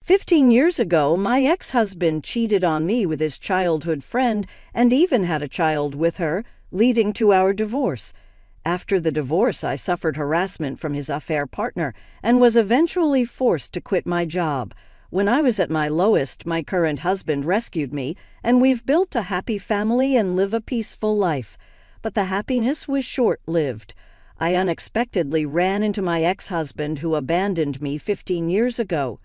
15 years ago, my ex-husband cheated on me with his childhood friend and even had a child with her, leading to our divorce. After the divorce, I suffered harassment from his affair partner and was eventually forced to quit my job. When I was at my lowest, my current husband rescued me, and we've built a happy family and live a peaceful life. But the happiness was short-lived. I unexpectedly ran into my ex-husband who abandoned me 15 years ago.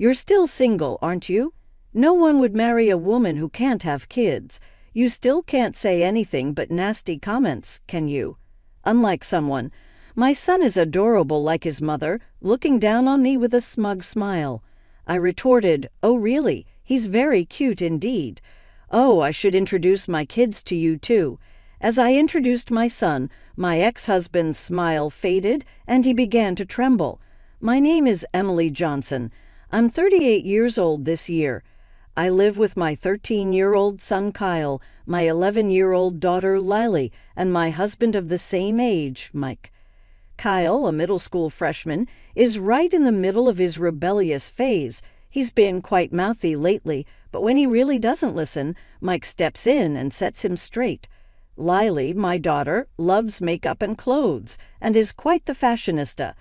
You're still single, aren't you? No one would marry a woman who can't have kids. You still can't say anything but nasty comments, can you? Unlike someone, my son is adorable like his mother, looking down on me with a smug smile. I retorted, "Oh, really? He's very cute indeed. Oh, I should introduce my kids to you, too." As I introduced my son, my ex-husband's smile faded and he began to tremble. "My name is Emily Johnson. I'm 38 years old this year. I live with my 13-year-old son Kyle, my 11-year-old daughter Lily, and my husband of the same age, Mike." Kyle, a middle school freshman, is right in the middle of his rebellious phase. He's been quite mouthy lately, but when he really doesn't listen, Mike steps in and sets him straight. Lily, my daughter, loves makeup and clothes and is quite the fashionista.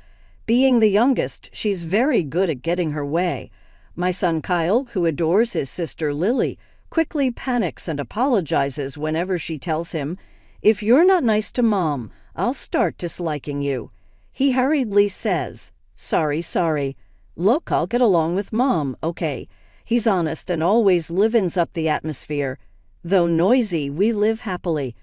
Being the youngest, she's very good at getting her way. My son Kyle, who adores his sister Lily, quickly panics and apologizes whenever she tells him, "If you're not nice to Mom, I'll start disliking you." He hurriedly says, Sorry. Look, I'll get along with Mom, okay." He's honest and always livens up the atmosphere. Though noisy, we live happily.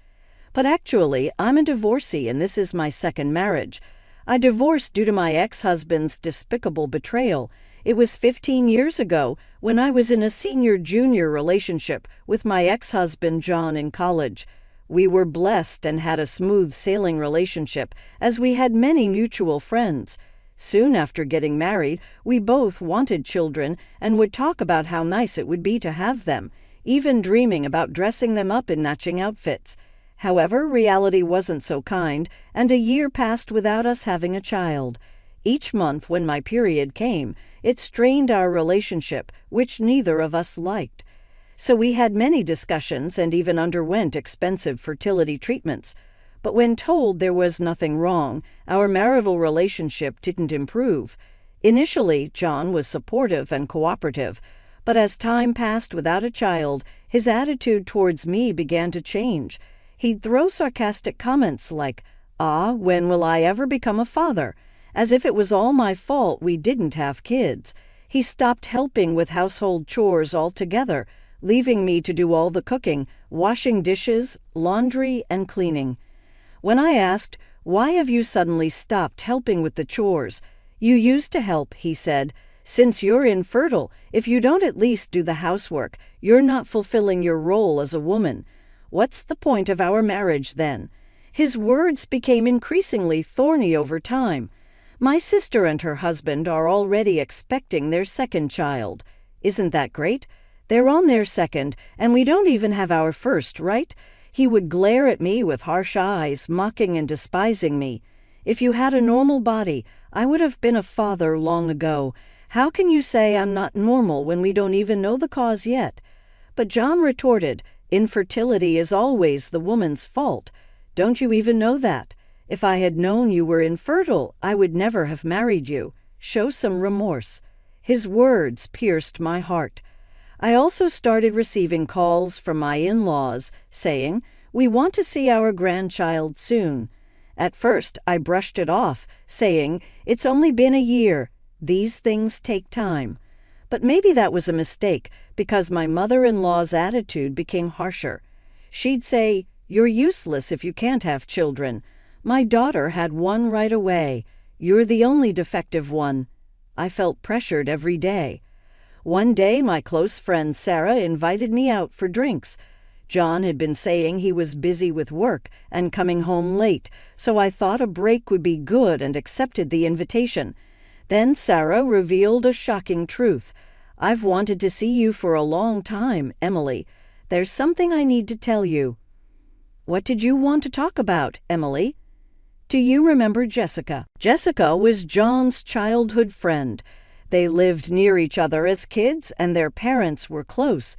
But actually, I'm a divorcee and this is my second marriage. I divorced due to my ex-husband's despicable betrayal. It was 15 years ago when I was in a senior-junior relationship with my ex-husband John in college. We were blessed and had a smooth sailing relationship as we had many mutual friends. Soon after getting married, we both wanted children and would talk about how nice it would be to have them, even dreaming about dressing them up in matching outfits. However, reality wasn't so kind, and a year passed without us having a child. Each month when my period came, it strained our relationship, which neither of us liked. So we had many discussions and even underwent expensive fertility treatments. But when told there was nothing wrong, our marital relationship didn't improve. Initially, John was supportive and cooperative, but as time passed without a child, his attitude towards me began to change. He'd throw sarcastic comments like, when will I ever become a father? As if it was all my fault we didn't have kids. He stopped helping with household chores altogether, leaving me to do all the cooking, washing dishes, laundry, and cleaning. When I asked, "Why have you suddenly stopped helping with the chores?" "You used to help," he said. "Since you're infertile, if you don't at least do the housework, you're not fulfilling your role as a woman. What's the point of our marriage then?" His words became increasingly thorny over time. My sister and her husband are already expecting their second child. Isn't that great? They're on their second, and we don't even have our first, right? He would glare at me with harsh eyes, mocking and despising me. "If you had a normal body, I would have been a father long ago. How can you say I'm not normal when we don't even know the cause yet?" But John retorted, "Infertility is always the woman's fault. Don't you even know that? If I had known you were infertile, I would never have married you. Show some remorse." His words pierced my heart. I also started receiving calls from my in-laws saying, "We want to see our grandchild soon." At first, I brushed it off, saying, "It's only been a year. These things take time." But maybe that was a mistake, because my mother-in-law's attitude became harsher. She'd say, "You're useless if you can't have children." My daughter had one right away. "You're the only defective one." I felt pressured every day. One day, my close friend Sarah invited me out for drinks. John had been saying he was busy with work and coming home late, so I thought a break would be good and accepted the invitation. Then Sarah revealed a shocking truth. "I've wanted to see you for a long time, Emily. There's something I need to tell you." "What did you want to talk about, Emily?" "Do you remember Jessica?" Jessica was John's childhood friend. They lived near each other as kids, and their parents were close.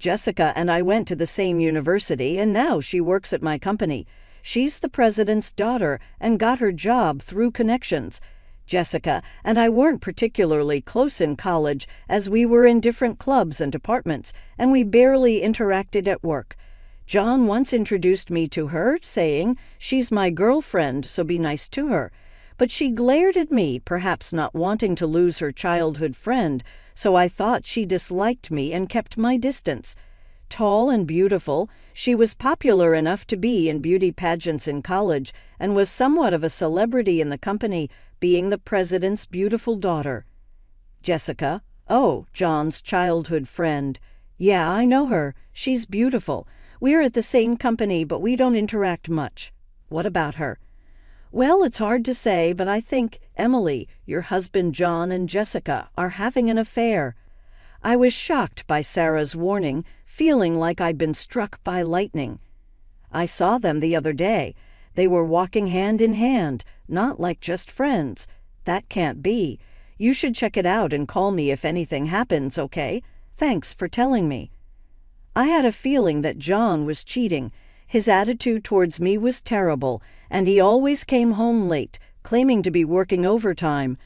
Jessica and I went to the same university, and now she works at my company. She's the president's daughter and got her job through connections. Jessica and I weren't particularly close in college, as we were in different clubs and departments, and we barely interacted at work. John once introduced me to her, saying, "She's my girlfriend, so be nice to her." But she glared at me, perhaps not wanting to lose her childhood friend, so I thought she disliked me and kept my distance. Tall and beautiful, she was popular enough to be in beauty pageants in college and was somewhat of a celebrity in the company, being the president's beautiful daughter. Jessica: "Oh, John's childhood friend. Yeah, I know her. She's beautiful. We're at the same company, but we don't interact much. What about her?" "Well, it's hard to say, but I think Emily, your husband John, and Jessica are having an affair." I was shocked by Sarah's warning, feeling like I'd been struck by lightning. "I saw them the other day. They were walking hand in hand, not like just friends. That can't be. You should check it out and call me if anything happens, okay? Thanks for telling me." I had a feeling that John was cheating. His attitude towards me was terrible, and he always came home late, claiming to be working overtime.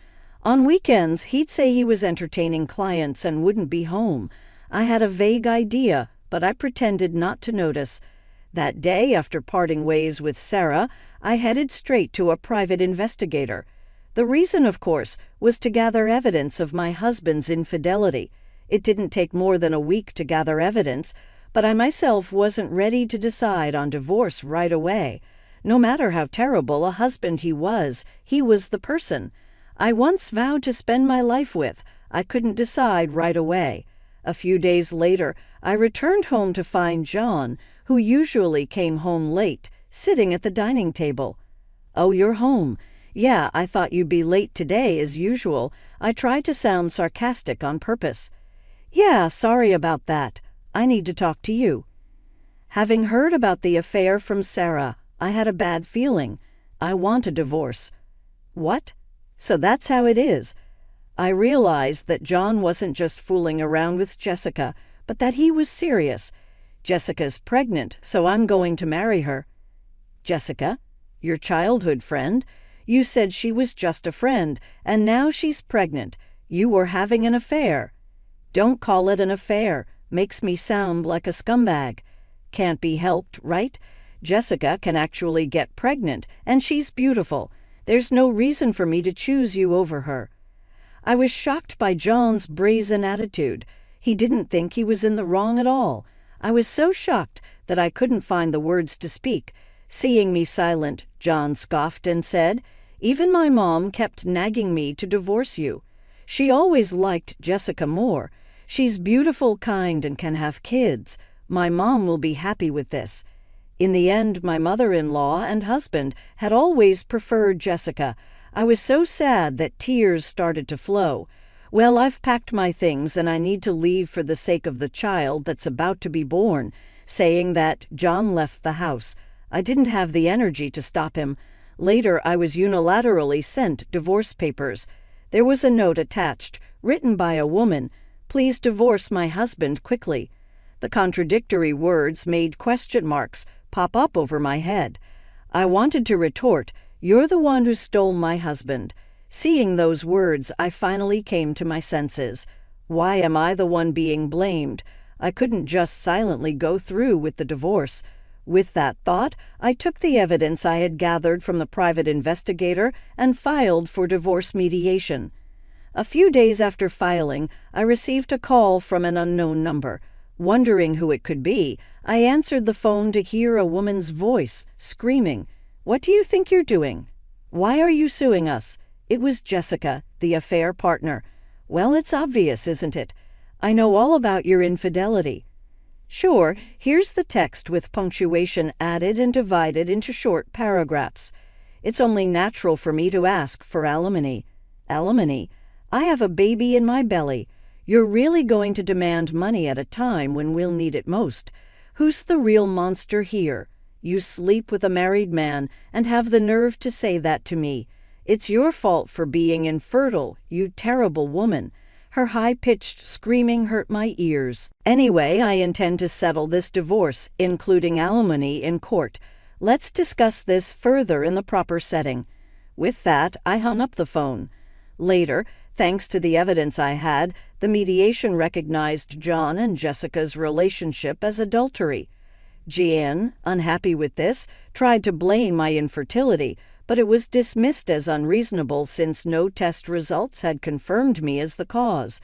On weekends, he'd say he was entertaining clients and wouldn't be home. I had a vague idea, but I pretended not to notice. That day, after parting ways with Sarah, I headed straight to a private investigator. The reason, of course, was to gather evidence of my husband's infidelity. It didn't take more than a week to gather evidence, but I myself wasn't ready to decide on divorce right away. No matter how terrible a husband he was the person I once vowed to spend my life with. I couldn't decide right away. A few days later, I returned home to find John, who usually came home late, sitting at the dining table. "Oh, you're home. Yeah, I thought you'd be late today as usual." I tried to sound sarcastic on purpose. "Yeah, sorry about that. I need to talk to you." Having heard about the affair from Sarah, I had a bad feeling. I want a divorce. What? So that's how it is. I realized that John wasn't just fooling around with Jessica, but that he was serious. Jessica's pregnant, so I'm going to marry her. Jessica? Your childhood friend? You said she was just a friend, and now she's pregnant. You were having an affair. Don't call it an affair. Makes me sound like a scumbag. Can't be helped, right? Jessica can actually get pregnant, and she's beautiful. There's no reason for me to choose you over her. I was shocked by John's brazen attitude. He didn't think he was in the wrong at all. I was so shocked that I couldn't find the words to speak. Seeing me silent, John scoffed and said, "Even my mom kept nagging me to divorce you. She always liked Jessica more. She's beautiful, kind, and can have kids. My mom will be happy with this." In the end, my mother-in-law and husband had always preferred Jessica. I was so sad that tears started to flow. "Well, I've packed my things and I need to leave for the sake of the child that's about to be born." Saying that, John left the house. I didn't have the energy to stop him. Later, I was unilaterally sent divorce papers. There was a note attached, written by a woman: "Please divorce my husband quickly." The contradictory words made question marks pop up over my head. I wanted to retort, "You're the one who stole my husband." Seeing those words, I finally came to my senses. Why am I the one being blamed? I couldn't just silently go through with the divorce. With that thought, I took the evidence I had gathered from the private investigator and filed for divorce mediation. A few days after filing, I received a call from an unknown number. Wondering who it could be, I answered the phone to hear a woman's voice, screaming, "What do you think you're doing? Why are you suing us?" It was Jessica, the affair partner. "Well, it's obvious, isn't it? I know all about your infidelity." "Sure, here's the text with punctuation added and divided into short paragraphs. It's only natural for me to ask for alimony." "Alimony? I have a baby in my belly. You're really going to demand money at a time when we'll need it most. Who's the real monster here? You sleep with a married man and have the nerve to say that to me. It's your fault for being infertile, you terrible woman." Her high-pitched screaming hurt my ears. "Anyway, I intend to settle this divorce, including alimony, in court. Let's discuss this further in the proper setting." With that, I hung up the phone. Later, thanks to the evidence I had, the mediation recognized John and Jessica's relationship as adultery. Jan, unhappy with this, tried to blame my infertility, but it was dismissed as unreasonable since no test results had confirmed me as the cause.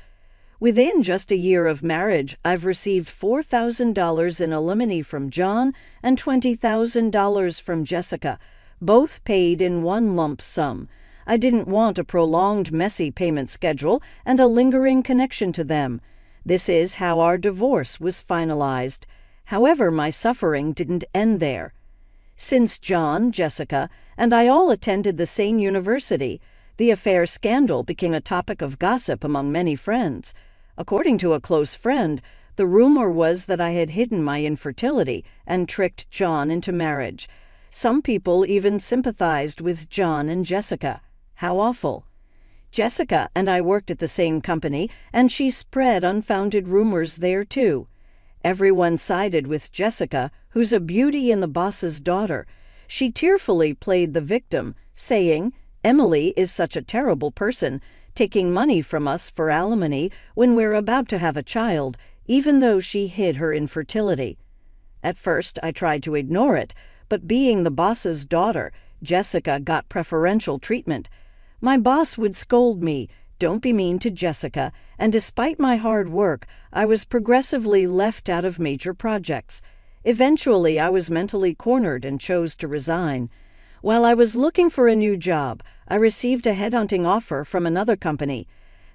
Within just a year of marriage, I've received $4,000 in alimony from John and $20,000 from Jessica, both paid in one lump sum. I didn't want a prolonged, messy payment schedule and a lingering connection to them. This is how our divorce was finalized. However, my suffering didn't end there. Since John, Jessica, and I all attended the same university, the affair scandal became a topic of gossip among many friends. According to a close friend, the rumor was that I had hidden my infertility and tricked John into marriage. Some people even sympathized with John and Jessica. How awful. Jessica and I worked at the same company, and she spread unfounded rumors there too. Everyone sided with Jessica, who's a beauty and the boss's daughter. She tearfully played the victim, saying, "Emily is such a terrible person, taking money from us for alimony when we're about to have a child, even though she hid her infertility." At first, I tried to ignore it, but being the boss's daughter, Jessica got preferential treatment. My boss would scold me, "Don't be mean to Jessica," and despite my hard work, I was progressively left out of major projects. Eventually, I was mentally cornered and chose to resign. While I was looking for a new job, I received a headhunting offer from another company.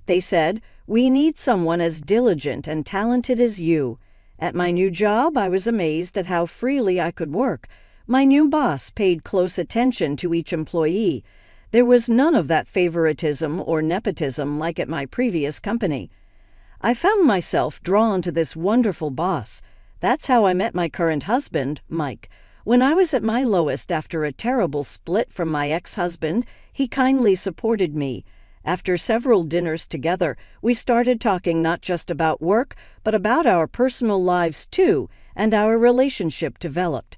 They said, "We need someone as diligent and talented as you." At my new job, I was amazed at how freely I could work. My new boss paid close attention to each employee. There was none of that favoritism or nepotism like at my previous company. I found myself drawn to this wonderful boss. That's how I met my current husband, Mike. When I was at my lowest after a terrible split from my ex-husband, he kindly supported me. After several dinners together, we started talking not just about work, but about our personal lives too, and our relationship developed.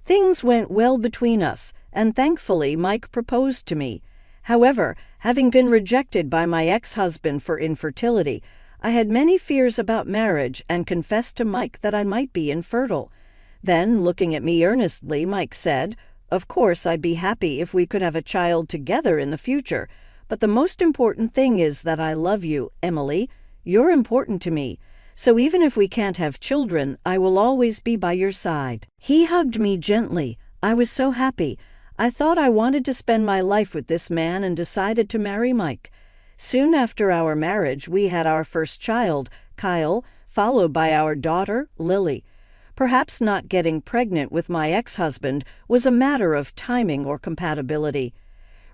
Things went well between us, and thankfully Mike proposed to me. However, having been rejected by my ex-husband for infertility, I had many fears about marriage and confessed to Mike that I might be infertile. Then, looking at me earnestly, Mike said, "Of course, I'd be happy if we could have a child together in the future, but the most important thing is that I love you, Emily. You're important to me. So even if we can't have children, I will always be by your side." He hugged me gently. I was so happy. I thought I wanted to spend my life with this man and decided to marry Mike. Soon after our marriage, we had our first child, Kyle, followed by our daughter, Lily. Perhaps not getting pregnant with my ex-husband was a matter of timing or compatibility.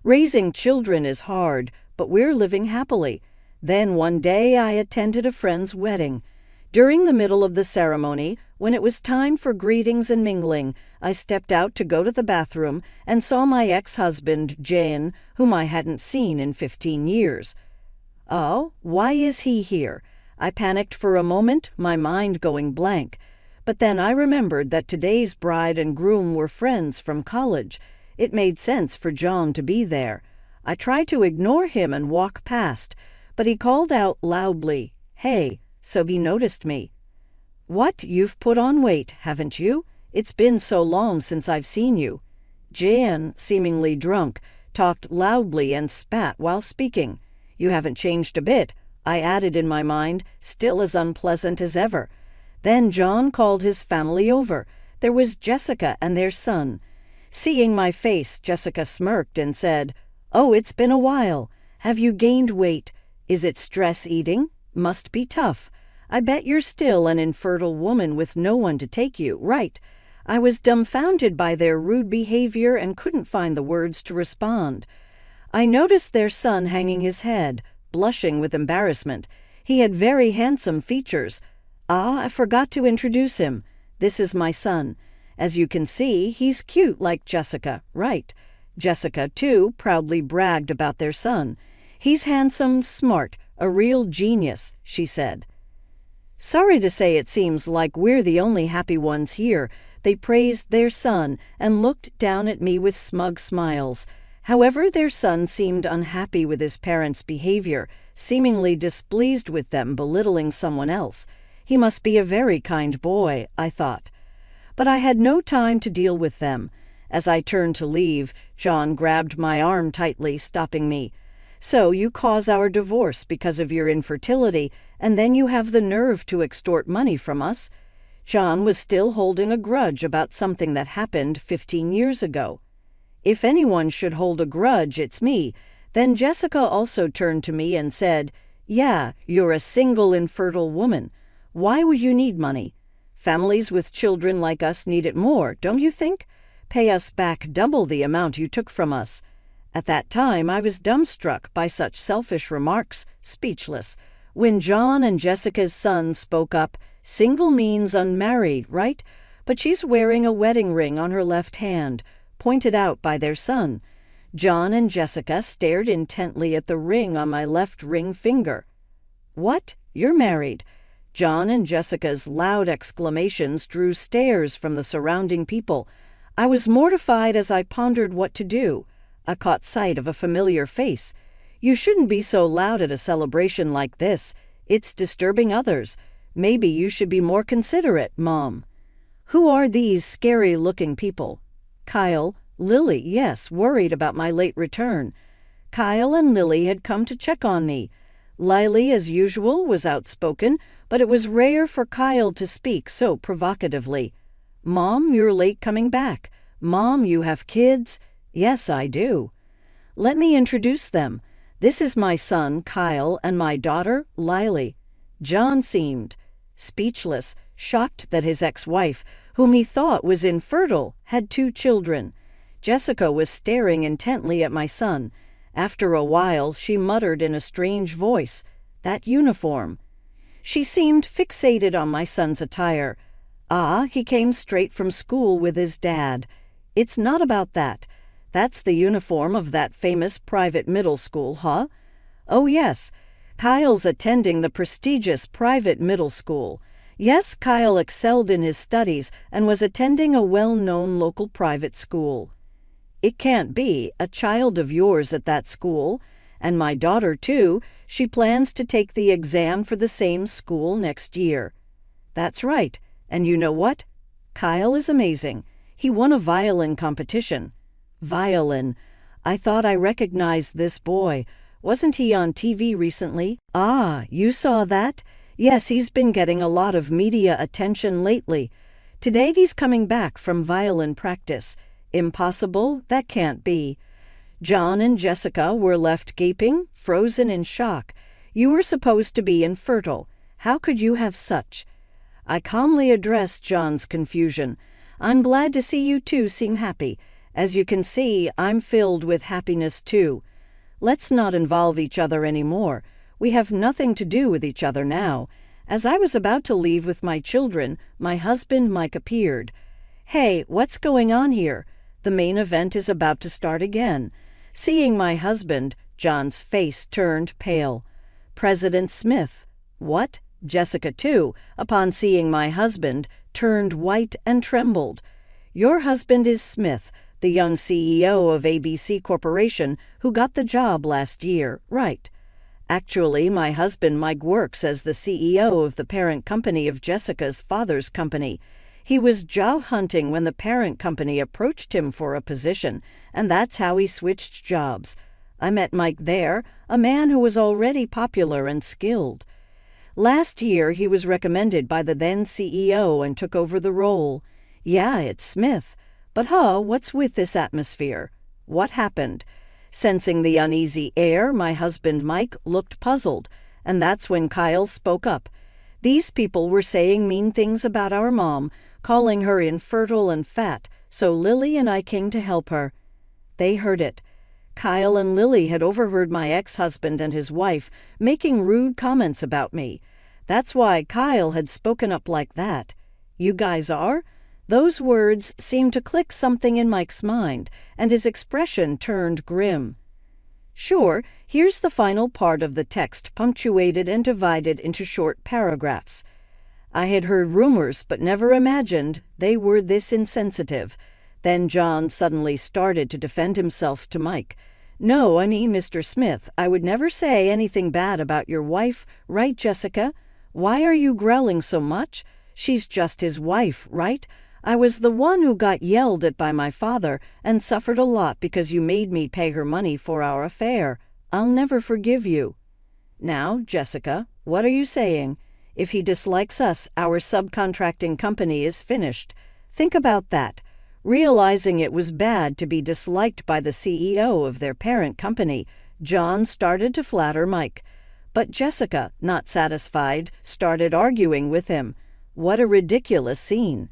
Raising children is hard, but we're living happily. Then one day I attended a friend's wedding. During the middle of the ceremony, when it was time for greetings and mingling, I stepped out to go to the bathroom and saw my ex-husband, Jan, whom I hadn't seen in 15 years. "Oh, why is he here?" I panicked for a moment, my mind going blank. But then I remembered that today's bride and groom were friends from college. It made sense for John to be there. I tried to ignore him and walk past, but he called out loudly, "Hey," so he noticed me. "What, you've put on weight, haven't you? It's been so long since I've seen you." Jan, seemingly drunk, talked loudly and spat while speaking. "You haven't changed a bit," I added in my mind, still as unpleasant as ever. Then John called his family over. There was Jessica and their son. Seeing my face, Jessica smirked and said, "Oh, it's been a while. Have you gained weight? Is it stress eating? Must be tough. I bet you're still an infertile woman with no one to take you, right?" I was dumbfounded by their rude behavior and couldn't find the words to respond. I noticed their son hanging his head, blushing with embarrassment. He had very handsome features. "Ah, I forgot to introduce him. This is my son. As you can see, he's cute like Jessica, right?" Jessica, too, proudly bragged about their son. "He's handsome, smart, a real genius," she said. "Sorry to say it seems like we're the only happy ones here." They praised their son and looked down at me with smug smiles. However, their son seemed unhappy with his parents' behavior, seemingly displeased with them belittling someone else. He must be a very kind boy, I thought. But I had no time to deal with them. As I turned to leave, John grabbed my arm tightly, stopping me. "So you cause our divorce because of your infertility, and then you have the nerve to extort money from us?" John was still holding a grudge about something that happened 15 years ago. "If anyone should hold a grudge, it's me." Then Jessica also turned to me and said, "Yeah, you're a single infertile woman. Why would you need money? Families with children like us need it more, don't you think? Pay us back double the amount you took from us." At that time, I was dumbstruck by such selfish remarks, speechless. When John and Jessica's son spoke up, "Single means unmarried, right? But she's wearing a wedding ring on her left hand," pointed out by their son. John and Jessica stared intently at the ring on my left ring finger. "What? You're married?" John and Jessica's loud exclamations drew stares from the surrounding people. I was mortified as I pondered what to do. I caught sight of a familiar face. "You shouldn't be so loud at a celebration like this. It's disturbing others. Maybe you should be more considerate, Mom." "Who are these scary-looking people?" "Kyle, Lily, yes, worried about my late return." Kyle and Lily had come to check on me. Lily, as usual, was outspoken, but it was rare for Kyle to speak so provocatively. "Mom, you're late coming back. Mom, you have kids?" "Yes, I do." "Let me introduce them. This is my son, Kyle, and my daughter, Lily." John seemed speechless, shocked that his ex-wife, whom he thought was infertile, had 2 children. Jessica was staring intently at my son. After a while, she muttered in a strange voice, "That uniform." She seemed fixated on my son's attire. "Ah, he came straight from school with his dad." "It's not about that. That's the uniform of that famous private middle school, huh?" "Oh, yes. Kyle's attending the prestigious private middle school." Yes, Kyle excelled in his studies and was attending a well-known local private school. "It can't be. A child of yours at that school. And my daughter, too. She plans to take the exam for the same school next year." "That's right. And you know what? Kyle is amazing. He won a violin competition." "Violin. I thought I recognized this boy. Wasn't he on TV recently?" "Ah, you saw that?" "Yes, he's been getting a lot of media attention lately. Today he's coming back from violin practice." "Impossible? That can't be." John and Jessica were left gaping, frozen in shock. "You were supposed to be infertile. How could you have such?" I calmly addressed John's confusion. "I'm glad to see you two seem happy. As you can see, I'm filled with happiness too. Let's not involve each other anymore. We have nothing to do with each other now." As I was about to leave with my children, my husband Mike appeared. "Hey, what's going on here? The main event is about to start again." Seeing my husband, John's face turned pale. "President Smith." "What?" Jessica, too, upon seeing my husband, turned white and trembled. "Your husband is Smith, the young CEO of ABC Corporation who got the job last year, right?" "Actually, my husband Mike works as the CEO of the parent company of Jessica's father's company. He was job hunting when the parent company approached him for a position, and that's how he switched jobs. I met Mike there, a man who was already popular and skilled. Last year, he was recommended by the then CEO and took over the role." "Yeah, it's Smith. But what's with this atmosphere? What happened?" Sensing the uneasy air, my husband Mike looked puzzled, and that's when Kyle spoke up. "These people were saying mean things about our mom, calling her infertile and fat, so Lily and I came to help her." They heard it. Kyle and Lily had overheard my ex-husband and his wife making rude comments about me. That's why Kyle had spoken up like that. "You guys are?" Those words seemed to click something in Mike's mind, and his expression turned grim. Sure, here's the final part of the text, punctuated and divided into short paragraphs. I had heard rumors, but never imagined they were this insensitive. Then John suddenly started to defend himself to Mike. No, I mean, Mr. Smith, I would never say anything bad about your wife, right, Jessica? Why are you growling so much? She's just his wife, right? I was the one who got yelled at by my father and suffered a lot because you made me pay her money for our affair. I'll never forgive you. Now, Jessica, what are you saying? If he dislikes us, our subcontracting company is finished. Think about that. Realizing it was bad to be disliked by the CEO of their parent company, John started to flatter Mike. But Jessica, not satisfied, started arguing with him. What a ridiculous scene.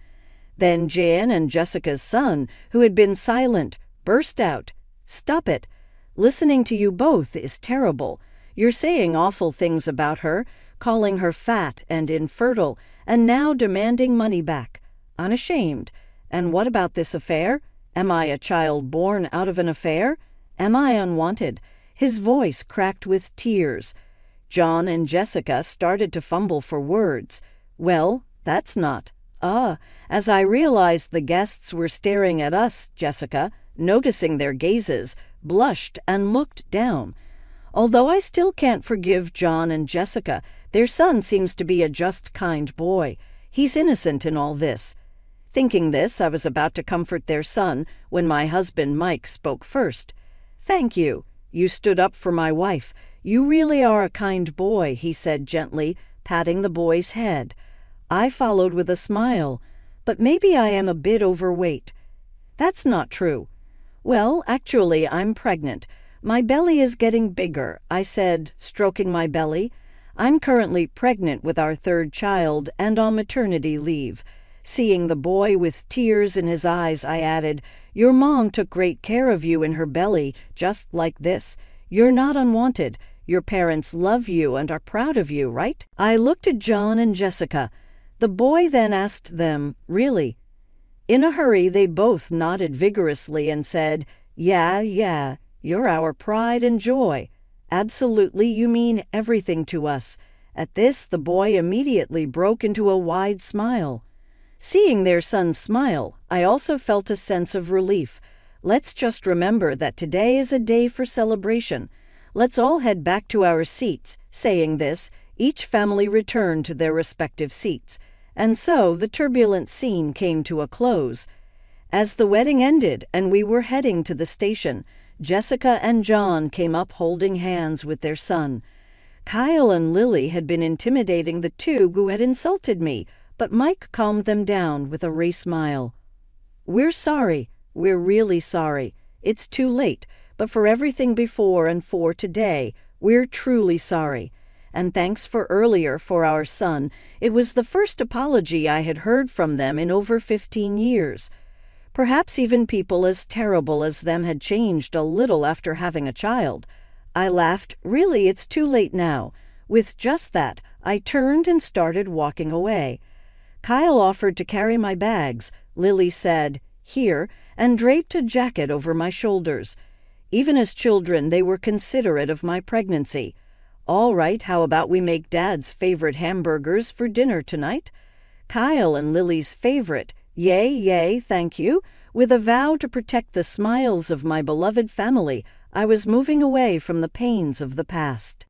Then Jan and Jessica's son, who had been silent, burst out. Stop it. Listening to you both is terrible. You're saying awful things about her, calling her fat and infertile, and now demanding money back. Unashamed. And what about this affair? Am I a child born out of an affair? Am I unwanted? His voice cracked with tears. John and Jessica started to fumble for words. Well, that's not. As I realized the guests were staring at us, Jessica, noticing their gazes, blushed and looked down. Although I still can't forgive John and Jessica, their son seems to be a just, kind boy. He's innocent in all this. Thinking this, I was about to comfort their son when my husband Mike spoke first. Thank you. You stood up for my wife. You really are a kind boy, he said gently, patting the boy's head. I followed with a smile. But maybe I am a bit overweight. That's not true. Well, actually, I'm pregnant. My belly is getting bigger, I said, stroking my belly. I'm currently pregnant with our third child and on maternity leave. Seeing the boy with tears in his eyes, I added, Your mom took great care of you in her belly, just like this. You're not unwanted. Your parents love you and are proud of you, right? I looked at John and Jessica. The boy then asked them, Really? In a hurry, they both nodded vigorously and said, Yeah, you're our pride and joy. Absolutely, you mean everything to us. At this, the boy immediately broke into a wide smile. Seeing their son smile, I also felt a sense of relief. Let's just remember that today is a day for celebration. Let's all head back to our seats. Saying this, each family returned to their respective seats, and so the turbulent scene came to a close. As the wedding ended and we were heading to the station, Jessica and John came up holding hands with their son. Kyle and Lily had been intimidating the two who had insulted me, but Mike calmed them down with a wry smile. We're sorry. We're really sorry. It's too late, but for everything before and for today, we're truly sorry. And thanks for earlier for our son. It was the first apology I had heard from them in over 15 years. Perhaps even people as terrible as them had changed a little after having a child. I laughed. Really, it's too late now. With just that, I turned and started walking away. Kyle offered to carry my bags. Lily said, Here, and draped a jacket over my shoulders. Even as children, they were considerate of my pregnancy. All right, how about we make Dad's favorite hamburgers for dinner tonight? Kyle and Lily's favorite. Yay, thank you. With a vow to protect the smiles of my beloved family, I was moving away from the pains of the past.